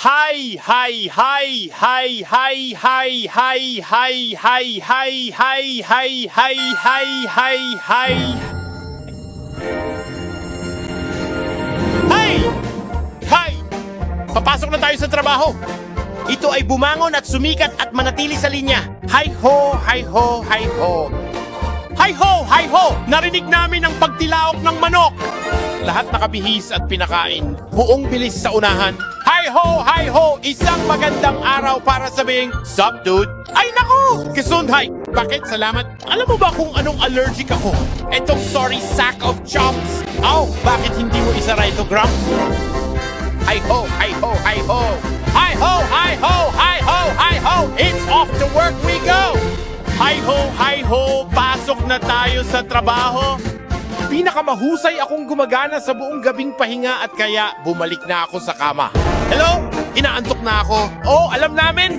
Hi, hi, hi, hi, hi, hi, hi, hi, hi, hi, hi, hi, hi, hi, hi, hi. Hi! Hi! Papasok na tayo sa trabaho. Ito ay bumangon at sumikat at manatili sa linya. Hi ho, hi ho, hi ho. Hi ho, hi ho! Narinig namin ang pagtilaok ng manok. Lahat nakabihis at pinakain. Buong bilis sa unahan. Hi ho, isang magandang araw para sabing, sup dude? Ay naku! Gesundheit! Bakit? Salamat. Alam mo ba kung anong allergic ako? Etong sorry sack of chops. Oh, bakit hindi mo isara ito, Grumps? Hi ho, hi ho, hi ho! Hi ho, hi ho, hi ho, hi ho! It's off to work we go! Hi ho, pasok na tayo sa trabaho. Pinakamahusay akong gumagana sa buong gabing pahinga at kaya bumalik na ako sa kama. Hello? Inaantok na ako. Oh, alam namin.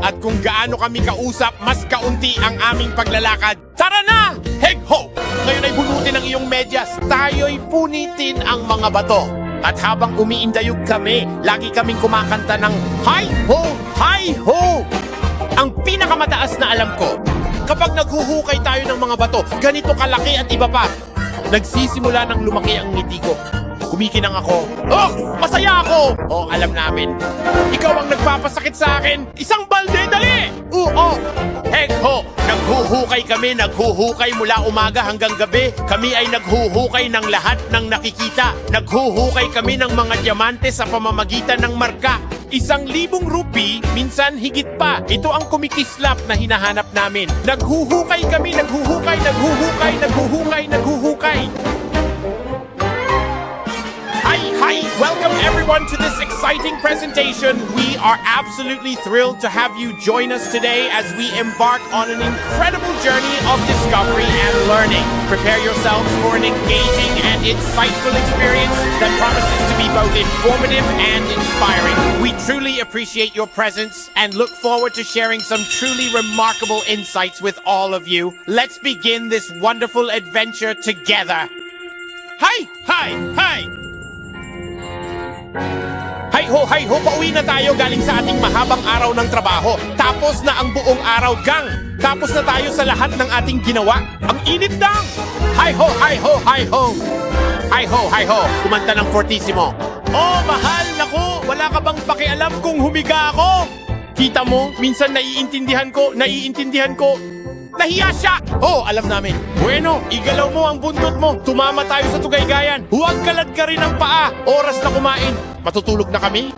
At kung gaano kami kausap, mas kaunti ang aming paglalakad. Tara na! Heg ho! Ngayon ay bunutin ang iyong medyas. Tayo'y punitin ang mga bato. At habang umiindayog kami, lagi kaming kumakanta ng hi ho, hi ho! Ang pinakamataas na alam ko, kapag naghuhukay tayo ng mga bato, ganito kalaki at iba pa. Nagsisimula ng lumaki ang ngiti ko. Kumikinang ako. Oh! Masaya ako! Oh, alam namin. Ikaw ang nagpapasakit sa akin. Isang balde, dali! Oo! Hek ho! Naghuhukay kami, naghuhukay mula umaga hanggang gabi. Kami ay naghuhukay ng lahat ng nakikita. Naghuhukay kami ng mga diamante sa pamamagitan ng marka. 1,000 rupi, minsan higit pa. Ito ang kumikislap na hinahanap namin. Naghuhukay kami, naghuhukay, naghuhukay, naghuhukay, naghuhukay. Hi! Welcome everyone to this exciting presentation. We are absolutely thrilled to have you join us today as we embark on an incredible journey of discovery and learning. Prepare yourselves for an engaging and insightful experience that promises to be both informative and inspiring. We truly appreciate your presence and look forward to sharing some truly remarkable insights with all of you. Let's begin this wonderful adventure together. Hi! Hi ho, pauwi na tayo galing sa ating mahabang araw ng trabaho. Tapos na ang buong araw, gang! Tapos na tayo sa lahat ng ating ginawa. Ang init dang! Hi ho! Hi ho! Kumanta ng fortissimo. Oh, mahal! Naku! Wala ka bang pakialam kung humiga ako? Kita mo, minsan naiintindihan ko. Nahiya siya! Oh, alam namin. Bueno, igalaw mo ang buntot mo. Tumama tayo sa Tugaygayan. Huwag kalad ka rin ang paa. Oras na kumain. Matutulog na kami?